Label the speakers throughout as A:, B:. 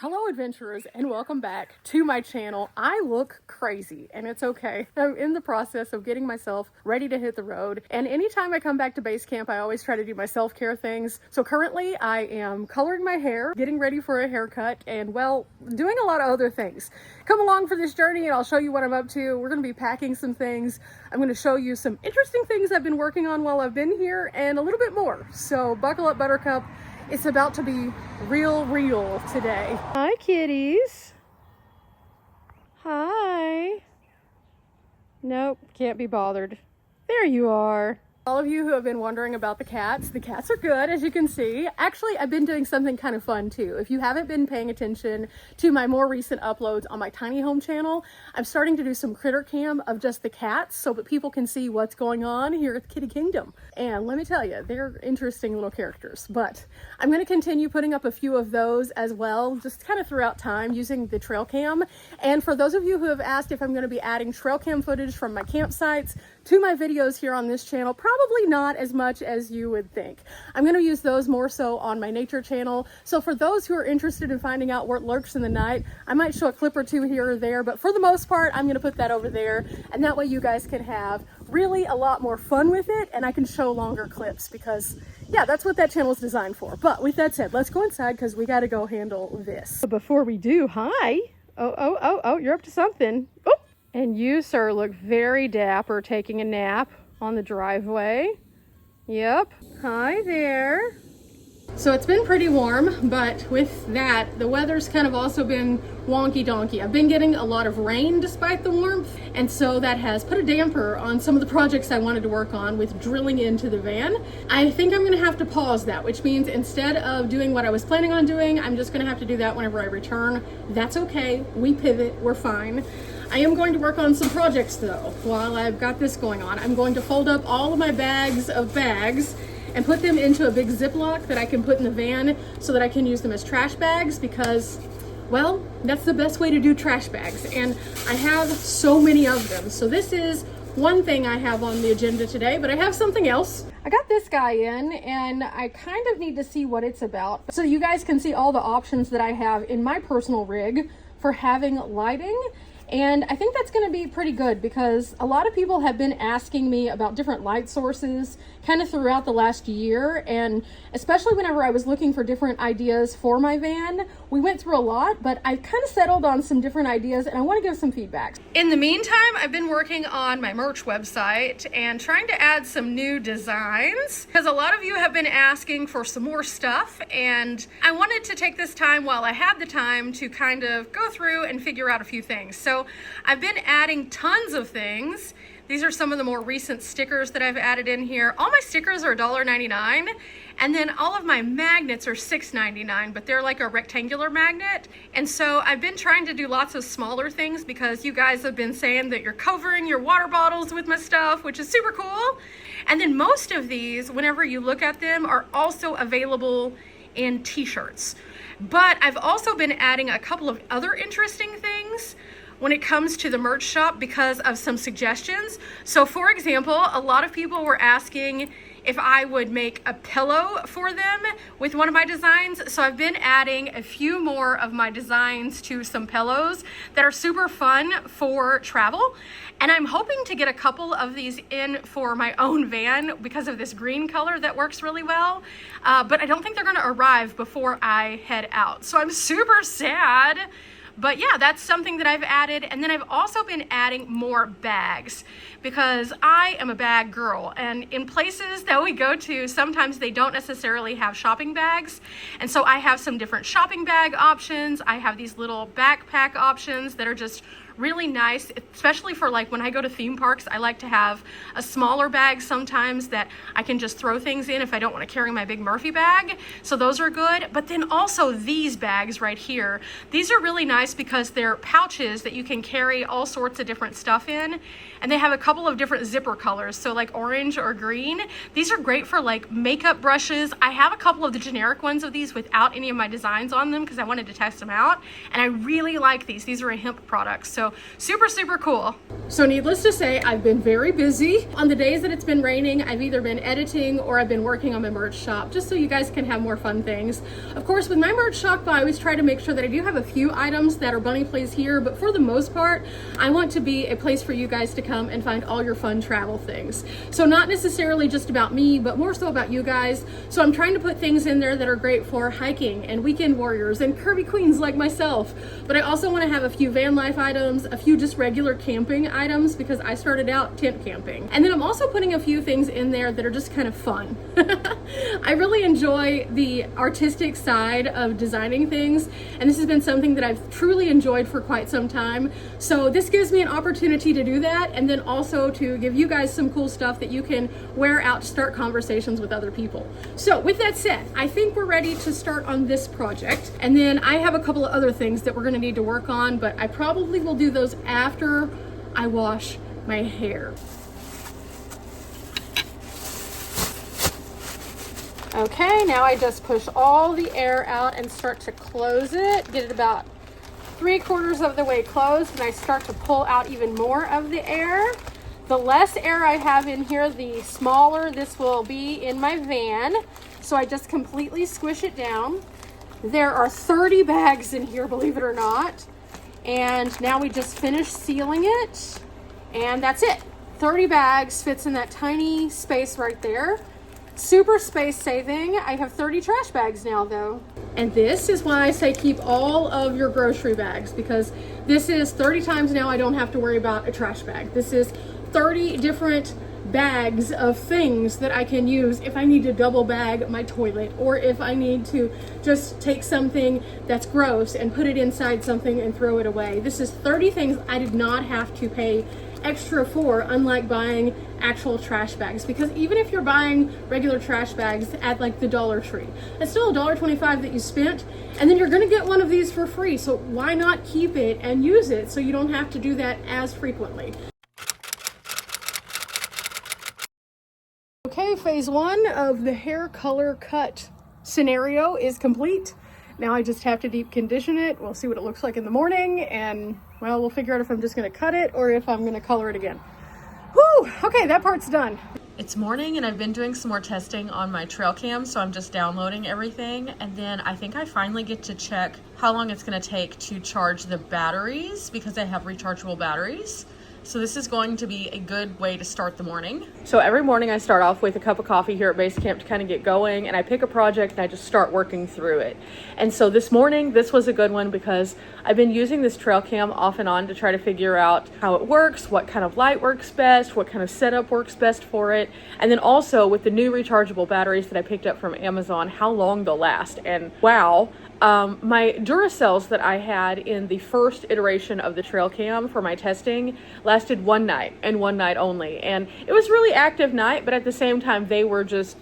A: Hello adventurers and welcome back to my channel. I look crazy and it's okay. I'm in the process of getting myself ready to hit the road, and anytime I come back to base camp I always try to do my self-care things. So currently I am coloring my hair, getting ready for a haircut, and well, doing a lot of other things. Come along for this journey and I'll show you what I'm up to. We're going to be packing some things. I'm going to show you some interesting things I've been working on while I've been here and a little bit more. So buckle up, Buttercup. It's about to be real today. Hi, kitties. Hi. Nope, can't be bothered. There you are. All of you who have been wondering about the cats are good, as you can see. Actually, I've been doing something kind of fun too. If you haven't been paying attention to my more recent uploads on my tiny home channel, I'm starting to do some critter cam of just the cats so that people can see what's going on here at the Kitty Kingdom. And let me tell you, they're interesting little characters. But I'm going to continue putting up a few of those as well, just kind of throughout time using the trail cam. And for those of you who have asked if I'm going to be adding trail cam footage from my campsites to my videos here on this channel, probably not as much as you would think. I'm going to use those more so on my nature channel. So for those who are interested in finding out what lurks in the night, I might show a clip or two here or there, but for the most part, I'm going to put that over there. And that way you guys can have really a lot more fun with it, and I can show longer clips because yeah, that's what that channel is designed for. But with that said, let's go inside because we got to go handle this. But before we do, hi. Oh, you're up to something. Oh. And you, sir, look very dapper taking a nap on the driveway. Yep. Hi there. So it's been pretty warm, but with that, the weather's kind of also been wonky donkey. I've been getting a lot of rain despite the warmth, and so that has put a damper on some of the projects I wanted to work on with drilling into the van. I think I'm gonna have to pause that, which means instead of doing what I was planning on doing, I'm just gonna have to do that whenever I return. That's okay, we pivot, we're fine. I am going to work on some projects though while I've got this going on. I'm going to fold up all of my bags of bags and put them into a big Ziploc that I can put in the van so that I can use them as trash bags because, well, that's the best way to do trash bags. And I have so many of them. So this is one thing I have on the agenda today, but I have something else. I got this guy in and I kind of need to see what it's about so you guys can see all the options that I have in my personal rig for having lighting. And I think that's going to be pretty good because a lot of people have been asking me about different light sources kind of throughout the last year, and especially whenever I was looking for different ideas for my van. We went through a lot, but I kind of settled on some different ideas and I want to give some feedback. In the meantime, I've been working on my merch website and trying to add some new designs because a lot of you have been asking for some more stuff, and I wanted to take this time while I had the time to kind of go through and figure out a few things. So I've been adding tons of things. These are some of the more recent stickers that I've added in here. All my stickers are $1.99, and then all of my magnets are $6.99, but they're like a rectangular magnet. And so I've been trying to do lots of smaller things because you guys have been saying that you're covering your water bottles with my stuff, which is super cool. And then most of these, whenever you look at them, are also available in t-shirts. But I've also been adding a couple of other interesting things when it comes to the merch shop because of some suggestions. So for example, a lot of people were asking if I would make a pillow for them with one of my designs. So I've been adding a few more of my designs to some pillows that are super fun for travel. And I'm hoping to get a couple of these in for my own van because of this green color that works really well. But I don't think they're gonna arrive before I head out. So I'm super sad. But yeah, that's something that I've added. And then I've also been adding more bags because I am a bag girl. And in places that we go to, sometimes they don't necessarily have shopping bags. And so I have some different shopping bag options. I have these little backpack options that are just really nice, especially for like when I go to theme parks. I like to have a smaller bag sometimes that I can just throw things in if I don't want to carry my big Murphy bag. So those are good. But then also these bags right here, these are really nice because they're pouches that you can carry all sorts of different stuff in. And they have a couple of different zipper colors, so like orange or green. These are great for like makeup brushes. I have a couple of the generic ones of these without any of my designs on them because I wanted to test them out. And I really like these. These are a hemp product. So So super, super cool. So needless to say, I've been very busy. On the days that it's been raining, I've either been editing or I've been working on my merch shop, just so you guys can have more fun things. Of course, with my merch shop, I always try to make sure that I do have a few items that are bunny plays here, but for the most part, I want to be a place for you guys to come and find all your fun travel things. So not necessarily just about me, but more so about you guys. So I'm trying to put things in there that are great for hiking and weekend warriors and curvy queens like myself. But I also want to have a few van life items, a few just regular camping items, because I started out tent camping. And then I'm also putting a few things in there that are just kind of fun. I really enjoy the artistic side of designing things, and this has been something that I've truly enjoyed for quite some time. So this gives me an opportunity to do that, and then also to give you guys some cool stuff that you can wear out to start conversations with other people. So with that said, I think we're ready to start on this project, and then I have a couple of other things that we're going to need to work on, but I probably will do those after I wash my hair. Okay, now I just push all the air out and start to close it, get it about 3/4 of the way closed, and I start to pull out even more of the air. The less air I have in here, the smaller this will be in my van. So I just completely squish it down. There are 30 bags in here, believe it or not. And now we just finished sealing it, and that's it. 30 bags fits in that tiny space right there. Super space saving. I have 30 trash bags now though. And this is why I say keep all of your grocery bags, because this is 30 times now I don't have to worry about a trash bag. This is 30 different bags of things that I can use if I need to double bag my toilet, or if I need to just take something that's gross and put it inside something and throw it away. This is 30 things I did not have to pay extra for, unlike buying actual trash bags, because even if you're buying regular trash bags at like the Dollar Tree, it's still $1.25 that you spent, and then you're going to get one of these for free. So why not keep it and use it so you don't have to do that as frequently? Okay, phase 1 of the hair color cut scenario is complete. Now I just have to deep condition it. We'll see what it looks like in the morning, and well, we'll figure out if I'm just gonna cut it or if I'm gonna color it again. Whew, okay, that part's done. It's morning and I've been doing some more testing on my trail cam, so I'm just downloading everything, and then I think I finally get to check how long it's gonna take to charge the batteries, because I have rechargeable batteries. So this is going to be a good way to start the morning. So every morning I start off with a cup of coffee here at base camp to kind of get going, and I pick a project and I just start working through it. And so this morning, this was a good one because I've been using this trail cam off and on to try to figure out how it works, what kind of light works best, what kind of setup works best for it. And then also with the new rechargeable batteries that I picked up from Amazon, how long they'll last. And wow, my Duracells that I had in the first iteration of the trail cam for my testing lasted one night and one night only, and it was really active night, but at the same time they were just,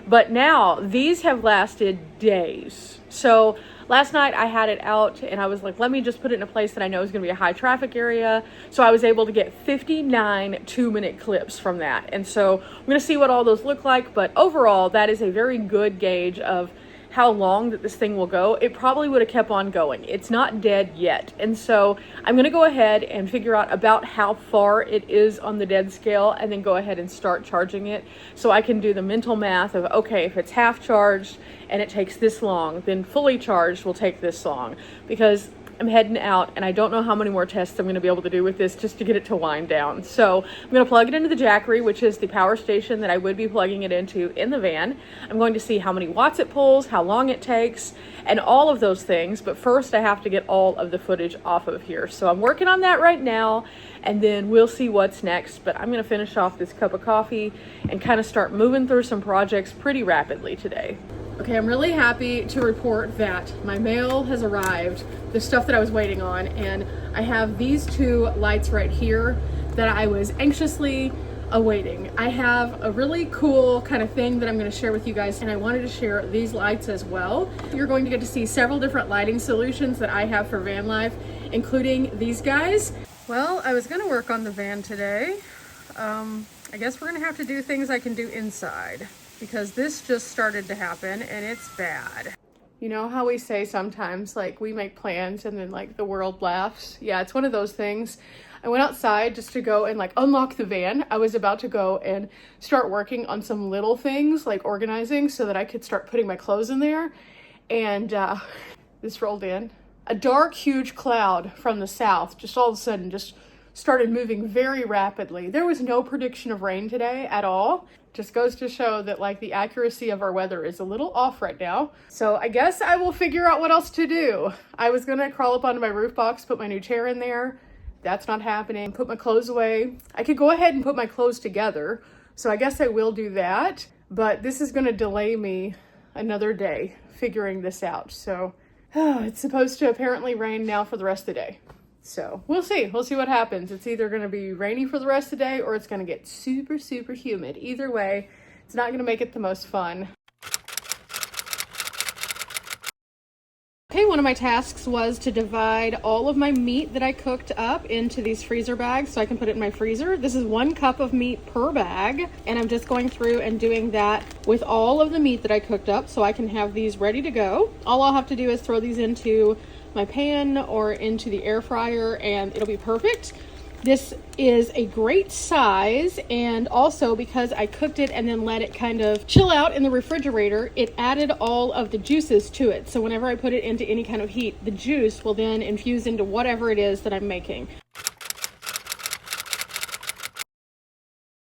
A: but now these have lasted days. So last night I had it out and I was like, let me just put it in a place that I know is going to be a high traffic area. So I was able to get 59 2-minute clips from that, and so I'm going to see what all those look like. But overall, that is a very good gauge of how long that this thing will go. It probably would have kept on going. It's not dead yet. And so I'm gonna go ahead and figure out about how far it is on the dead scale, and then go ahead and start charging it, so I can do the mental math of, okay, if it's half charged and it takes this long, then fully charged will take this long, because I'm heading out and I don't know how many more tests I'm going to be able to do with this just to get it to wind down. So I'm going to plug it into the Jackery, which is the power station that I would be plugging it into in the van. I'm going to see how many watts it pulls, how long it takes, and all of those things. But first I have to get all of the footage off of here. So I'm working on that right now, and then we'll see what's next. But I'm going to finish off this cup of coffee and kind of start moving through some projects pretty rapidly today. Okay, I'm really happy to report that my mail has arrived, the stuff that I was waiting on, and I have these two lights right here that I was anxiously awaiting. I have a really cool kind of thing that I'm going to share with you guys, and I wanted to share these lights as well. You're going to get to see several different lighting solutions that I have for van life, including these guys. Well, I was going to work on the van today. I guess we're going to have to do things I can do inside, because this just started to happen and it's bad. You know how we say sometimes, like, we make plans and then, like, the world laughs? Yeah, it's one of those things. I went outside just to go and, like, unlock the van. I was about to go and start working on some little things, like organizing, so that I could start putting my clothes in there. And this rolled in. A dark, huge cloud from the south just all of a sudden just started moving very rapidly. There was no prediction of rain today at all. Just goes to show that, like, the accuracy of our weather is a little off right now. So I guess I will figure out what else to do. I was gonna crawl up onto my roof box, put my new chair in there. That's not happening. Put my clothes away. I could go ahead and put my clothes together. So I guess I will do that. But this is gonna delay me another day figuring this out. So it's supposed to apparently rain now for the rest of the day. So we'll see what happens. It's either going to be rainy for the rest of the day or it's going to get super, super humid. Either way, it's not going to make it the most fun. Okay, one of my tasks was to divide all of my meat that I cooked up into these freezer bags so I can put it in my freezer. This is 1 cup of meat per bag, and I'm just going through and doing that with all of the meat that I cooked up so I can have these ready to go. All I'll have to do is throw these into my pan or into the air fryer and it'll be perfect. This is a great size, and also because I cooked it and then let it kind of chill out in the refrigerator, it added all of the juices to it. So whenever I put it into any kind of heat, the juice will then infuse into whatever it is that I'm making.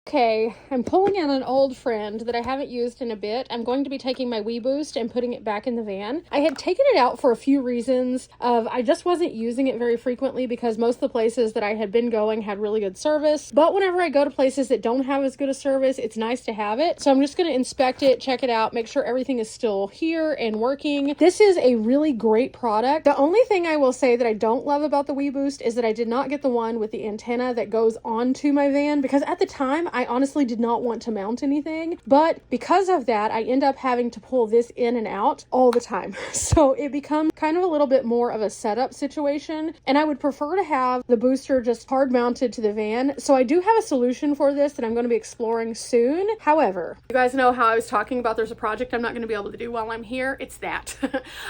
A: Okay, I'm pulling out an old friend that I haven't used in a bit. I'm going to be taking my WeBoost and putting it back in the van. I had taken it out for a few reasons. I just wasn't using it very frequently because most of the places that I had been going had really good service. But whenever I go to places that don't have as good a service, it's nice to have it. So I'm just going to inspect it, check it out, make sure everything is still here and working. This is a really great product. The only thing I will say that I don't love about the WeBoost is that I did not get the one with the antenna that goes onto my van, because at the time I honestly did not want to mount anything, but because of that, I end up having to pull this in and out all the time. So it becomes kind of a little bit more of a setup situation, and I would prefer to have the booster just hard mounted to the van. So I do have a solution for this that I'm going to be exploring soon. However, you guys know how I was talking about there's a project I'm not going to be able to do while I'm here. It's that.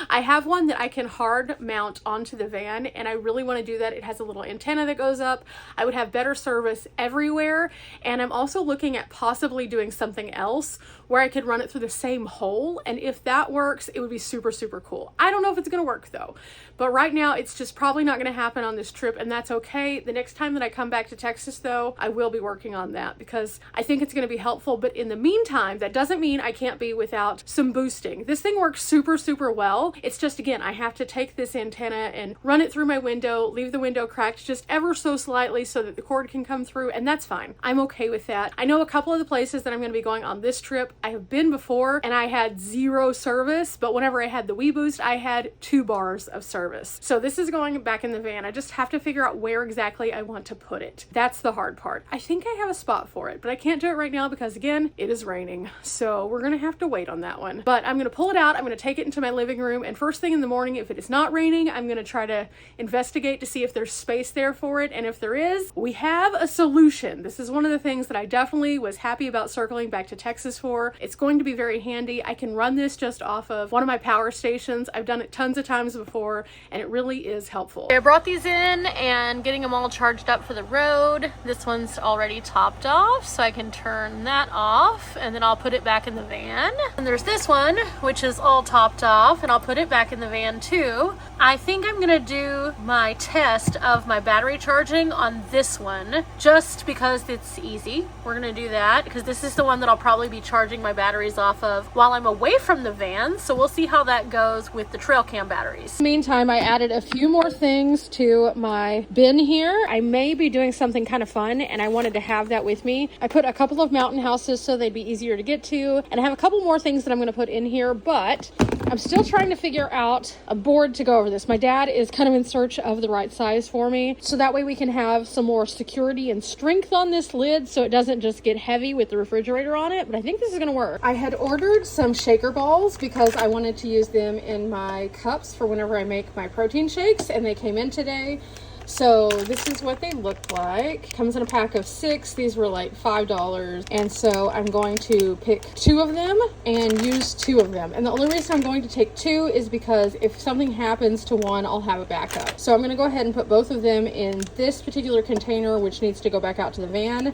A: I have one that I can hard mount onto the van, and I really want to do that. It has a little antenna that goes up. I would have better service everywhere, and I'm also looking at possibly doing something else where I could run it through the same hole, and if that works, it would be super, super cool. I don't know if it's gonna work though, but right now it's just probably not gonna happen on this trip, and that's okay. The next time that I come back to Texas though, I will be working on that because I think it's gonna be helpful, but in the meantime, that doesn't mean I can't be without some boosting. This thing works super, super well. It's just, again, I have to take this antenna and run it through my window, leave the window cracked just ever so slightly so that the cord can come through, and that's fine. I'm okay with that. I know a couple of the places that I'm going to be going on this trip, I have been before and I had 0 service, but whenever I had the WeBoost, I had 2 bars of service. So this is going back in the van. I just have to figure out where exactly I want to put it. That's the hard part. I think I have a spot for it, but I can't do it right now because, again, it is raining. So we're going to have to wait on that one. But I'm going to pull it out. I'm going to take it into my living room, and first thing in the morning, if it is not raining, I'm going to try to investigate to see if there's space there for it. And if there is, we have a solution. This is one of the things that I definitely was happy about circling back to Texas for. It's going to be very handy. I can run this just off of one of my power stations. I've done it tons of times before, and it really is helpful. I brought these in and getting them all charged up for the road. This one's already topped off, so I can turn that off, and then I'll put it back in the van. And there's this one, which is all topped off, and I'll put it back in the van too. I think I'm gonna do my test of my battery charging on this one, just because it's easy. We're gonna do that because this is the one that I'll probably be charging my batteries off of while I'm away from the van, so we'll see how that goes with the trail cam batteries. In the meantime, I added a few more things to my bin here. I may be doing something kind of fun, and I wanted to have that with me. I put a couple of mountain houses so they'd be easier to get to, and I have a couple more things that I'm gonna put in here, but I'm still trying to figure out a board to go over this. My dad is kind of in search of the right size for me, so that way we can have some more security and strength on this lid so it doesn't just get heavy with the refrigerator on it, but I think this is gonna work. I had ordered some shaker balls because I wanted to use them in my cups for whenever I make my protein shakes, and they came in today. So this is what they look like. Comes in a pack of 6. These were like $5. And so I'm going to pick 2 of them and use 2 of them. And the only reason I'm going to take 2 is because if something happens to one, I'll have a backup. So I'm gonna go ahead and put both of them in this particular container, which needs to go back out to the van.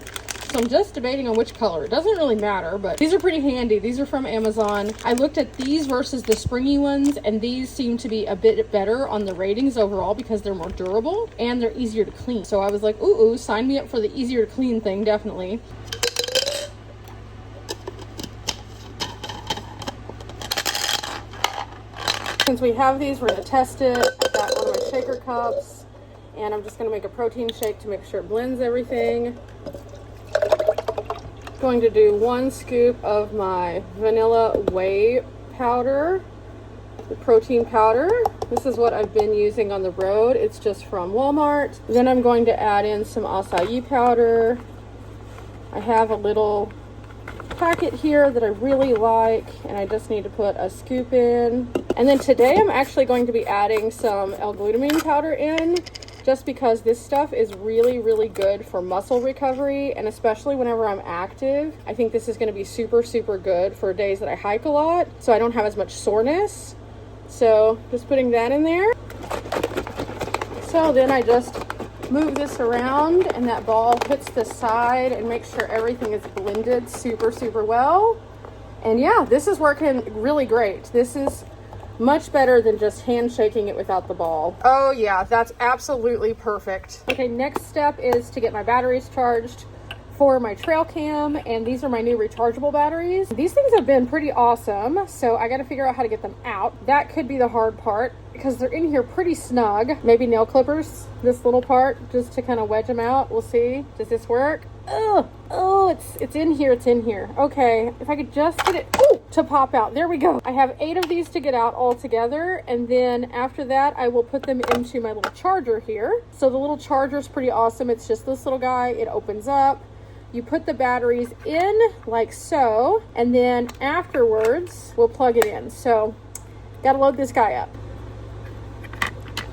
A: So I'm just debating on which color. It doesn't really matter, but these are pretty handy. These are from Amazon. I looked at these versus the springy ones, and these seem to be a bit better on the ratings overall because they're more durable and they're easier to clean. So I was like, ooh, sign me up for the easier to clean thing, definitely. Since we have these, we're gonna test it. I've got one of my shaker cups, and I'm just gonna make a protein shake to make sure it blends everything. Going to do 1 scoop of my vanilla whey powder, the protein powder. This is what I've been using on the road. It's just from Walmart. Then I'm going to add in some acai powder. I have a little packet here that I really like, and I just need to put a scoop in. And then today I'm actually going to be adding some L-glutamine powder in, just because this stuff is really, really good for muscle recovery, and especially whenever I'm active. I think this is gonna be super, super good for days that I hike a lot, so I don't have as much soreness. So just putting that in there. So then I just move this around, and that ball hits the side and make sure everything is blended super, super well. And yeah, this is working really great. This is much better than just hand shaking it without the ball. Oh yeah, that's absolutely perfect. Okay, next step is to get my batteries charged for my trail cam, and these are my new rechargeable batteries. These things have been pretty awesome, so I got to figure out how to get them out. That could be the hard part because they're in here pretty snug. Maybe nail clippers, this little part, just to kind of wedge them out. We'll see. Does this work? Oh, it's in here, it's in here. Okay, if I could just get it to pop out. There we go. I have 8 of these to get out all together, and then after that I will put them into my little charger here. So the little charger is pretty awesome. It's just this little guy. It opens up. You put the batteries in like so, and then afterwards we'll plug it in. So gotta load this guy up.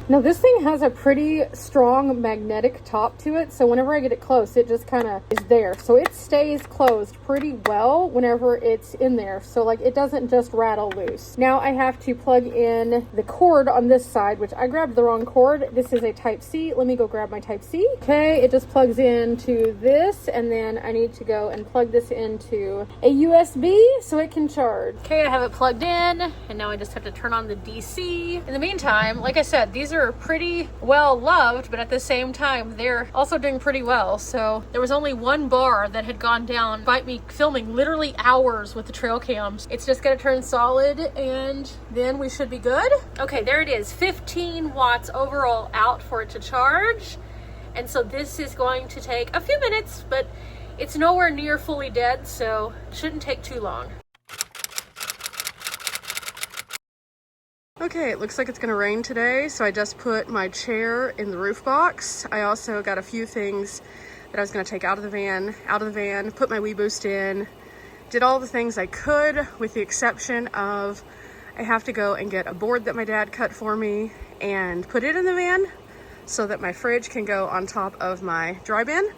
A: Now this thing has a pretty strong magnetic top to it, so whenever I get it close, it just kind of is there. So it stays closed pretty well whenever it's in there. So like it doesn't just rattle loose. Now I have to plug in the cord on this side, which I grabbed the wrong cord. This is a Type-C. Let me go grab my Type-C. Okay, it just plugs into this, and then I need to go and plug this into a USB so it can charge. Okay, I have it plugged in, and now I just have to turn on the DC. In the meantime, like I said, these are pretty well loved, but at the same time they're also doing pretty well. So there was only 1 bar that had gone down despite me filming literally hours with the trail cams. It's just gonna turn solid, and then we should be good. Okay, there it is, 15 watts overall out for it to charge. And so this is going to take a few minutes, but it's nowhere near fully dead, so it shouldn't take too long. Okay, it looks like it's gonna rain today, so I just put my chair in the roof box. I also got a few things that I was gonna take out of the van, put my Weeboost in, did all the things I could, with the exception of I have to go and get a board that my dad cut for me and put it in the van so that my fridge can go on top of my dry bin.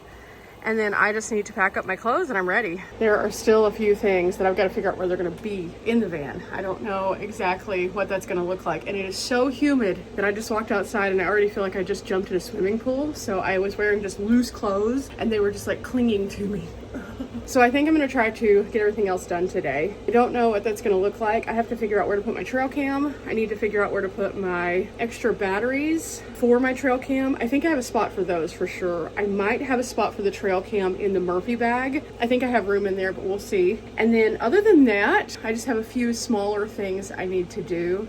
A: And then I just need to pack up my clothes and I'm ready. There are still a few things that I've got to figure out where they're going to be in the van. I don't know exactly what that's going to look like. And it is so humid that I just walked outside and I already feel like I just jumped in a swimming pool. So I was wearing just loose clothes and they were just like clinging to me. So I think I'm gonna try to get everything else done today. I don't know what that's gonna look like. I have to figure out where to put my trail cam. I need to figure out where to put my extra batteries for my trail cam. I think I have a spot for those for sure. I might have a spot for the trail cam in the Murphy bag. I think I have room in there, but we'll see. And then other than that, I just have a few smaller things I need to do.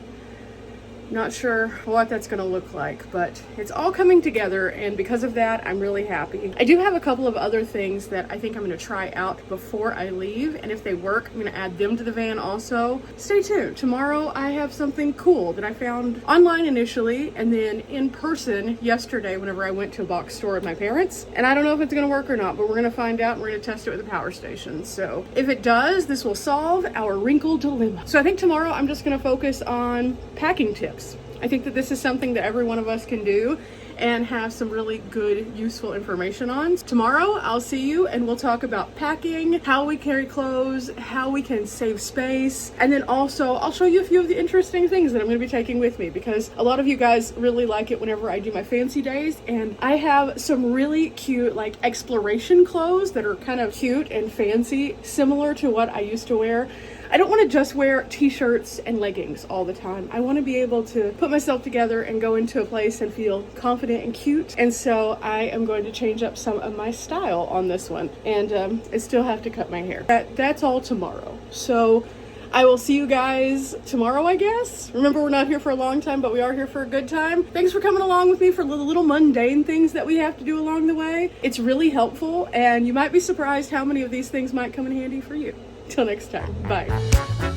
A: Not sure what that's gonna look like, but it's all coming together, and because of that, I'm really happy. I do have a couple of other things that I think I'm gonna try out before I leave, and if they work, I'm gonna add them to the van also. Stay tuned. Tomorrow, I have something cool that I found online initially, and then in person yesterday whenever I went to a box store with my parents. And I don't know if it's gonna work or not, but we're gonna find out, and we're gonna test it with the power station. So if it does, this will solve our wrinkle dilemma. So I think tomorrow I'm just gonna focus on packing tips. I think that this is something that every one of us can do and have some really good, useful information on. Tomorrow, I'll see you and we'll talk about packing, how we carry clothes, how we can save space, and then also I'll show you a few of the interesting things that I'm gonna be taking with me, because a lot of you guys really like it whenever I do my fancy days, and I have some really cute like exploration clothes that are kind of cute and fancy, similar to what I used to wear. I don't want to just wear t-shirts and leggings all the time. I want to be able to put myself together and go into a place and feel confident and cute. And so I am going to change up some of my style on this one. And I still have to cut my hair. That's all tomorrow. So I will see you guys tomorrow, I guess. Remember, we're not here for a long time, but we are here for a good time. Thanks for coming along with me for the little mundane things that we have to do along the way. It's really helpful, and you might be surprised how many of these things might come in handy for you. Till next time, bye.